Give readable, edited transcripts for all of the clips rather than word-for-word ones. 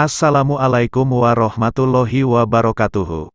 Assalamualaikum warahmatullahi wabarakatuh.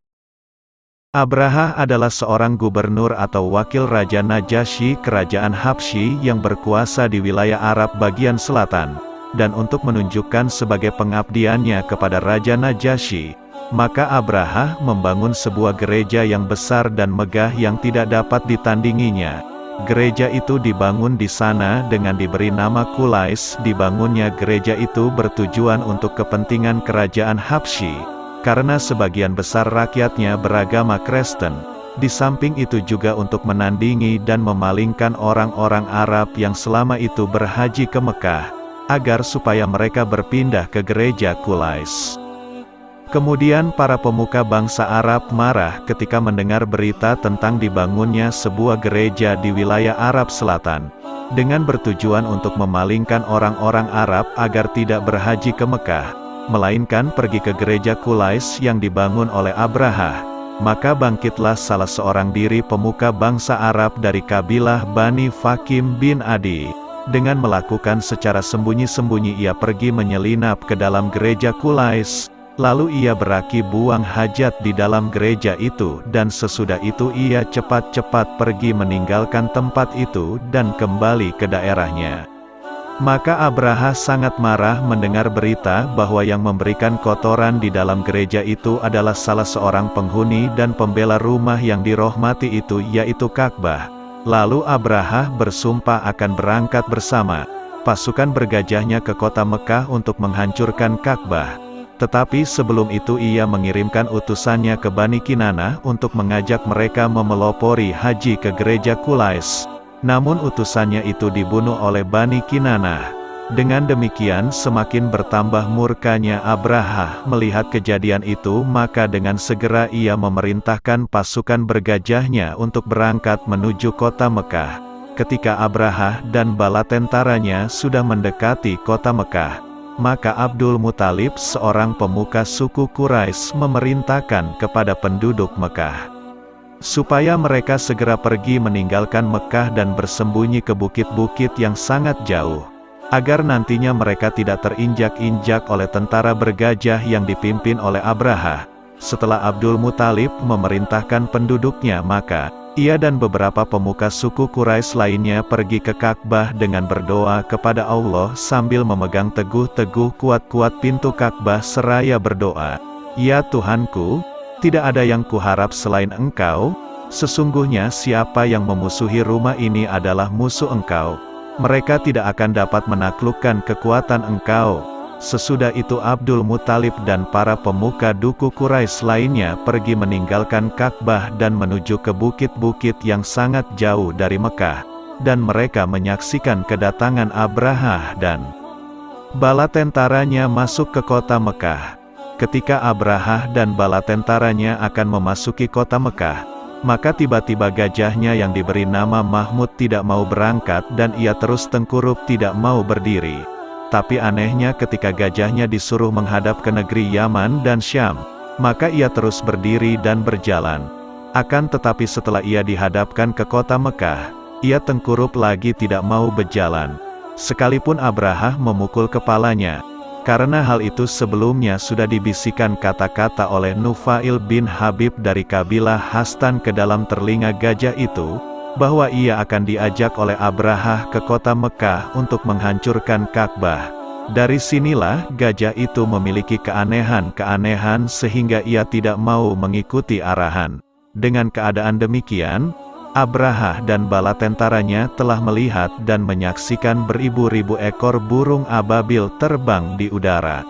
Abraha adalah seorang gubernur atau wakil Raja Najasyi Kerajaan Habsyi yang berkuasa di wilayah Arab bagian selatan. Dan untuk menunjukkan sebagai pengabdiannya kepada Raja Najasyi, maka Abraha membangun sebuah gereja yang besar dan megah yang tidak dapat ditandinginya. Gereja itu dibangun di sana dengan diberi nama Qulais. Dibangunnya gereja itu bertujuan untuk kepentingan kerajaan Habsyi, karena sebagian besar rakyatnya beragama Kristen. Di samping itu juga untuk menandingi dan memalingkan orang-orang Arab yang selama itu berhaji ke Mekah, agar supaya mereka berpindah ke gereja Qulais. Kemudian para pemuka bangsa Arab marah ketika mendengar berita tentang dibangunnya sebuah gereja di wilayah Arab Selatan, dengan bertujuan untuk memalingkan orang-orang Arab agar tidak berhaji ke Mekah, melainkan pergi ke gereja Qulais yang dibangun oleh Abraha. Maka bangkitlah salah seorang diri pemuka bangsa Arab dari kabilah Bani Fakim bin Adi. Dengan melakukan secara sembunyi-sembunyi ia pergi menyelinap ke dalam gereja Qulais. Lalu ia beraki buang hajat di dalam gereja itu, dan sesudah itu ia cepat-cepat pergi meninggalkan tempat itu dan kembali ke daerahnya. Maka Abraha sangat marah mendengar berita bahwa yang memberikan kotoran di dalam gereja itu adalah salah seorang penghuni dan pembela rumah yang dirahmati itu, yaitu Ka'bah. Lalu Abraha bersumpah akan berangkat bersama pasukan bergajahnya ke kota Mekah untuk menghancurkan Ka'bah. Tetapi sebelum itu ia mengirimkan utusannya ke Bani Kinanah untuk mengajak mereka memelopori haji ke gereja Qulais. Namun utusannya itu dibunuh oleh Bani Kinanah. Dengan demikian semakin bertambah murkanya Abraha melihat kejadian itu, maka dengan segera ia memerintahkan pasukan bergajahnya untuk berangkat menuju kota Mekah. Ketika Abraha dan bala tentaranya sudah mendekati kota Mekah, maka Abdul Muthalib, seorang pemuka suku Quraisy, memerintahkan kepada penduduk Mekah supaya mereka segera pergi meninggalkan Mekah dan bersembunyi ke bukit-bukit yang sangat jauh, agar nantinya mereka tidak terinjak-injak oleh tentara bergajah yang dipimpin oleh Abraha. Setelah Abdul Muthalib memerintahkan penduduknya, maka ia dan beberapa pemuka suku Quraisy lainnya pergi ke Ka'bah dengan berdoa kepada Allah sambil memegang teguh-teguh kuat-kuat pintu Ka'bah seraya berdoa, "Ya Tuhanku, tidak ada yang kuharap selain Engkau. Sesungguhnya siapa yang memusuhi rumah ini adalah musuh Engkau. Mereka tidak akan dapat menaklukkan kekuatan Engkau." Sesudah itu Abdul Muthalib dan para pemuka duku Quraisy lainnya pergi meninggalkan Ka'bah dan menuju ke bukit-bukit yang sangat jauh dari Mekah, dan mereka menyaksikan kedatangan Abraha dan bala tentaranya masuk ke kota Mekah. Ketika Abraha dan bala tentaranya akan memasuki kota Mekah, maka tiba-tiba gajahnya yang diberi nama Mahmud tidak mau berangkat dan ia terus tengkurap tidak mau berdiri. Tapi anehnya ketika gajahnya disuruh menghadap ke negeri Yaman dan Syam, maka ia terus berdiri dan berjalan. Akan tetapi setelah ia dihadapkan ke kota Mekah, ia tengkurap lagi tidak mau berjalan. Sekalipun Abraha memukul kepalanya. Karena hal itu sebelumnya sudah dibisikkan kata-kata oleh Nufail bin Habib dari kabilah Hastan ke dalam telinga gajah itu, bahwa ia akan diajak oleh Abraha ke kota Mekah untuk menghancurkan Ka'bah. Dari sinilah gajah itu memiliki keanehan-keanehan sehingga ia tidak mau mengikuti arahan. Dengan keadaan demikian, Abraha dan bala tentaranya telah melihat dan menyaksikan beribu-ribu ekor burung ababil terbang di udara.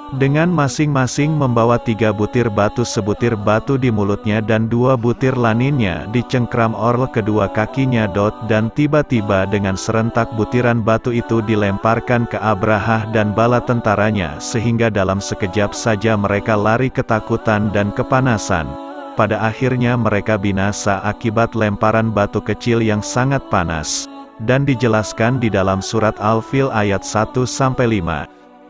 Dengan masing-masing membawa 3 butir batu, sebutir batu di mulutnya dan 2 butir laninnya dicengkram orl kedua kakinya. Dan tiba-tiba dengan serentak butiran batu itu dilemparkan ke Abraha dan bala tentaranya sehingga dalam sekejap saja mereka lari ketakutan dan kepanasan. Pada akhirnya mereka binasa akibat lemparan batu kecil yang sangat panas. Dan dijelaskan di dalam surat Al-Fil ayat 1-5.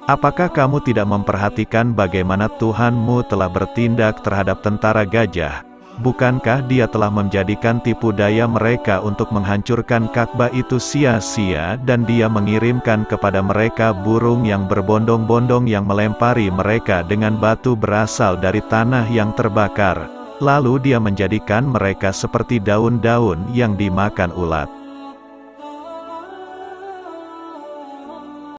Apakah kamu tidak memperhatikan bagaimana Tuhanmu telah bertindak terhadap tentara gajah? Bukankah dia telah menjadikan tipu daya mereka untuk menghancurkan Ka'bah itu sia-sia dan dia mengirimkan kepada mereka burung yang berbondong-bondong yang melempari mereka dengan batu berasal dari tanah yang terbakar. Lalu dia menjadikan mereka seperti daun-daun yang dimakan ulat.